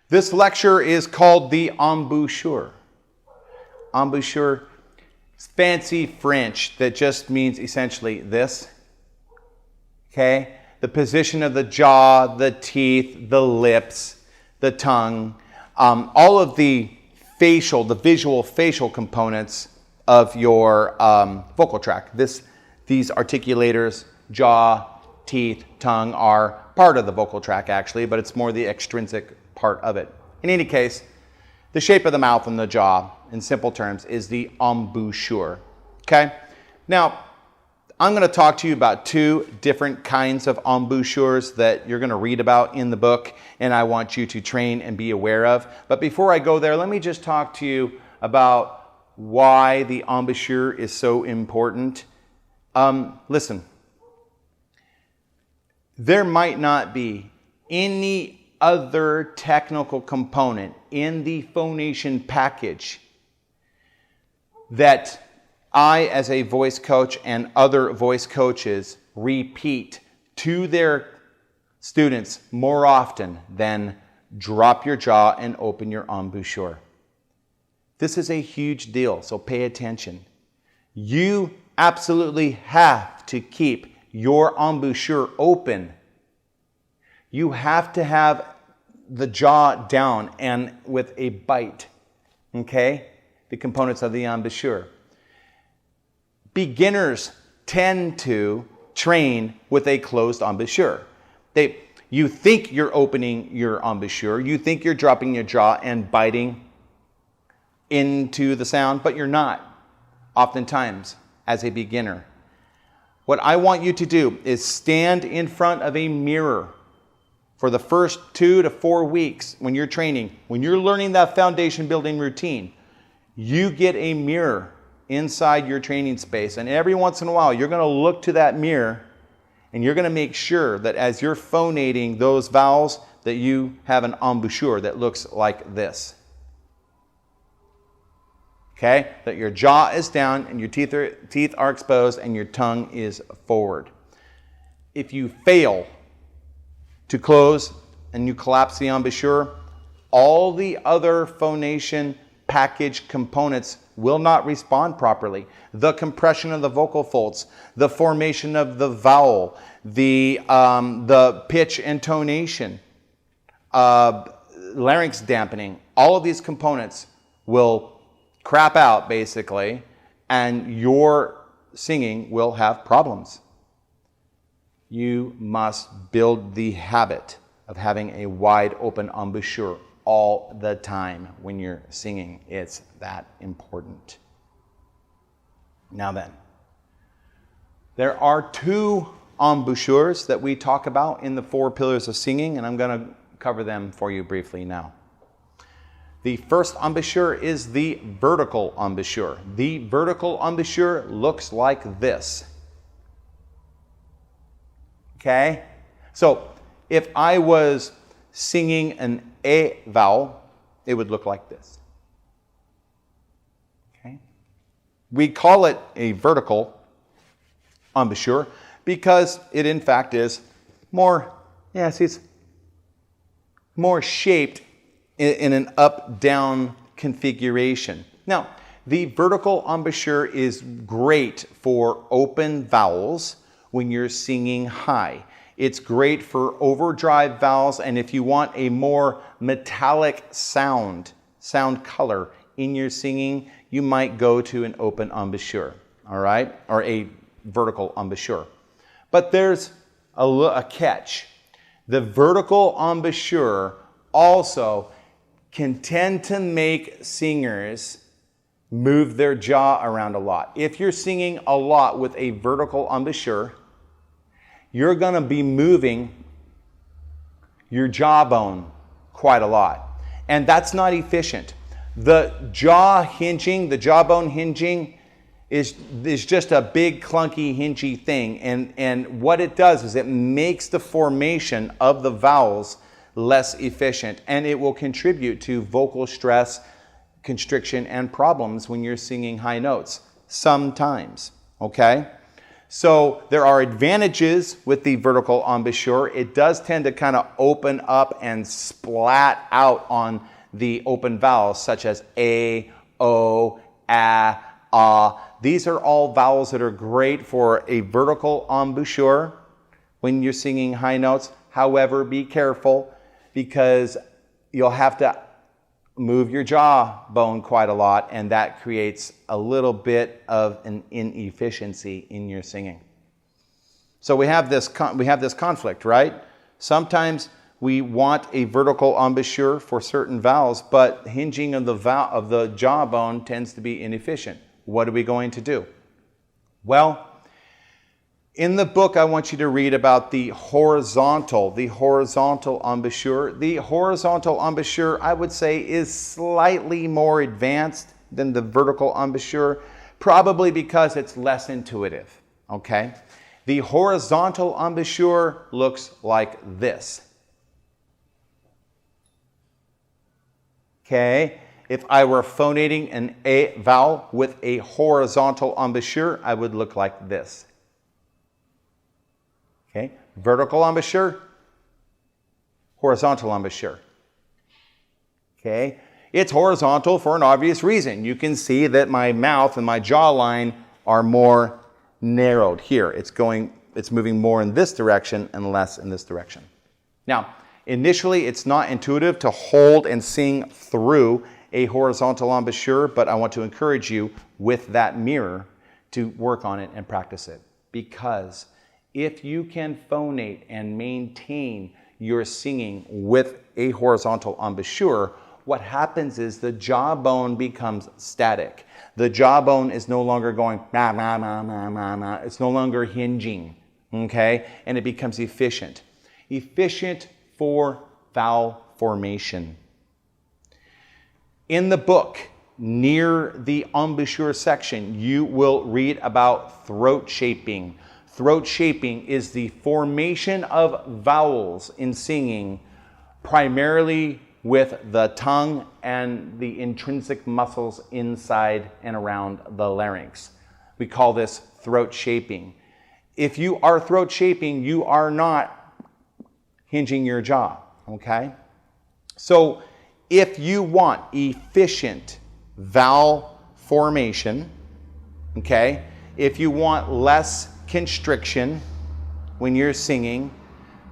This lecture is called the Embouchure. Embouchure is fancy French that just means essentially this. Okay? The position of the jaw, the teeth, the lips, the tongue, all of the visual facial components of your vocal tract. These articulators, jaw, teeth, tongue are part of the vocal tract actually, but it's more the extrinsic part of it. In any case, the shape of the mouth and the jaw, in simple terms, is the embouchure. Okay? Now, I'm going to talk to you about two different kinds of embouchures that you're going to read about in the book, and I want you to train and be aware of. But before I go there, let me just talk to you about why the embouchure is so important. Listen, there might not be any other technical component in the phonation package that I, as a voice coach and other voice coaches, repeat to their students more often than drop your jaw and open your embouchure. This is a huge deal, so pay attention. You absolutely have to keep your embouchure open. You have to have the jaw down and with a bite, okay? The components of the embouchure. Beginners tend to train with a closed embouchure. You think you're opening your embouchure, you think you're dropping your jaw and biting into the sound, but you're not, oftentimes, as a beginner. What I want you to do is stand in front of a mirror for the first 2 to 4 weeks when you're training, when you're learning that foundation building routine. You get a mirror inside your training space, and every once in a while you're going to look to that mirror and you're going to make sure that as you're phonating those vowels that you have an embouchure that looks like this. Okay? That your jaw is down and your teeth are exposed and your tongue is forward. If you fail to close and you collapse the embouchure, all the other phonation package components will not respond properly. The compression of the vocal folds, the formation of the vowel, the pitch intonation, larynx dampening, all of these components will crap out basically, and your singing will have problems. You must build the habit of having a wide open embouchure all the time when you're singing. It's that important. Now then, there are two embouchures that we talk about in the 4 pillars of singing, and I'm going to cover them for you briefly now. The first embouchure is the vertical embouchure. The vertical embouchure looks like this. Okay? So, if I was singing an A vowel, it would look like this. Okay? We call it a vertical embouchure because it in fact is it's more shaped in an up-down configuration. Now, the vertical embouchure is great for open vowels when you're singing high. It's great for overdrive vowels, and if you want a more metallic sound color in your singing, you might go to an open embouchure, all right? Or a vertical embouchure. But there's a catch. The vertical embouchure also can tend to make singers move their jaw around a lot. If you're singing a lot with a vertical embouchure, you're going to be moving your jawbone quite a lot. And that's not efficient. The jawbone hinging is just a big clunky hingy thing. And what it does is it makes the formation of the vowels less efficient, and it will contribute to vocal stress, constriction, and problems when you're singing high notes sometimes, okay? So there are advantages with the vertical embouchure. It does tend to kind of open up and splat out on the open vowels such as A, O, A, Ah. These are all vowels that are great for a vertical embouchure when you're singing high notes. However, be careful because you'll have to move your jawbone quite a lot, and that creates a little bit of an inefficiency in your singing. So we have this conflict, right? Sometimes we want a vertical embouchure for certain vowels, but hinging of the jawbone tends to be inefficient. What are we going to do? Well, in the book, I want you to read about the horizontal embouchure. The horizontal embouchure, I would say, is slightly more advanced than the vertical embouchure, probably because it's less intuitive, okay? The horizontal embouchure looks like this. Okay? If I were phonating an A vowel with a horizontal embouchure, I would look like this. Okay, vertical embouchure, horizontal embouchure. Okay, it's horizontal for an obvious reason. You can see that my mouth and my jawline are more narrowed here. It's moving more in this direction and less in this direction. Now, initially, it's not intuitive to hold and sing through a horizontal embouchure, but I want to encourage you with that mirror to work on it and practice it, because if you can phonate and maintain your singing with a horizontal embouchure, what happens is the jawbone becomes static. The jawbone is no longer going, ma, ma, ma, ma, ma, ma. It's no longer hinging, okay? And it becomes efficient. Efficient for vowel formation. In the book, near the embouchure section, you will read about throat shaping. Throat shaping is the formation of vowels in singing, primarily with the tongue and the intrinsic muscles inside and around the larynx. We call this throat shaping. If you are throat shaping, you are not hinging your jaw, okay? So if you want efficient vowel formation, okay, if you want less constriction when you're singing,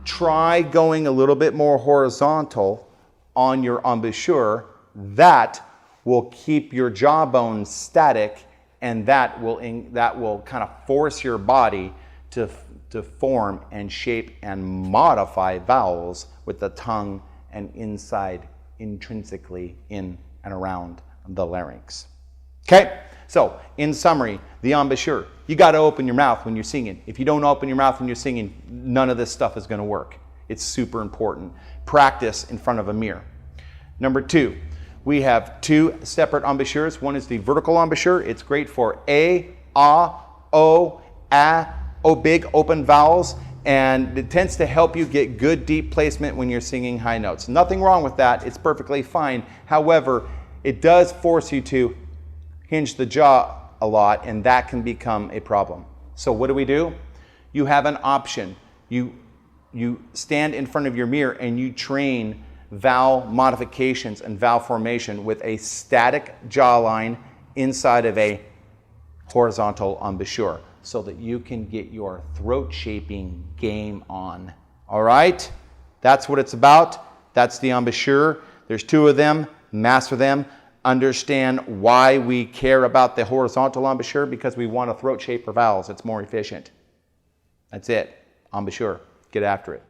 try going a little bit more horizontal on your embouchure. That will keep your jawbone static, and that will kind of force your body to form and shape and modify vowels with the tongue and inside intrinsically in and around the larynx. Okay? So, in summary, the embouchure, you got to open your mouth when you're singing. If you don't open your mouth when you're singing, none of this stuff is going to work. It's super important. Practice in front of a mirror. Number 2, we have 2 separate embouchures. One is the vertical embouchure. It's great for A, Ah, O, A, O big open vowels, and it tends to help you get good deep placement when you're singing high notes. Nothing wrong with that. It's perfectly fine. However, it does force you to hinge the jaw a lot, and that can become a problem. So what do? You have an option. You stand in front of your mirror and you train vowel modifications and vowel formation with a static jawline inside of a horizontal embouchure so that you can get your throat shaping game on. All right? That's what it's about. That's the embouchure. There's 2 of them. Master them. Understand why we care about the horizontal embouchure, because we want a throat shape for vowels. It's more efficient. That's it. Embouchure. Get after it.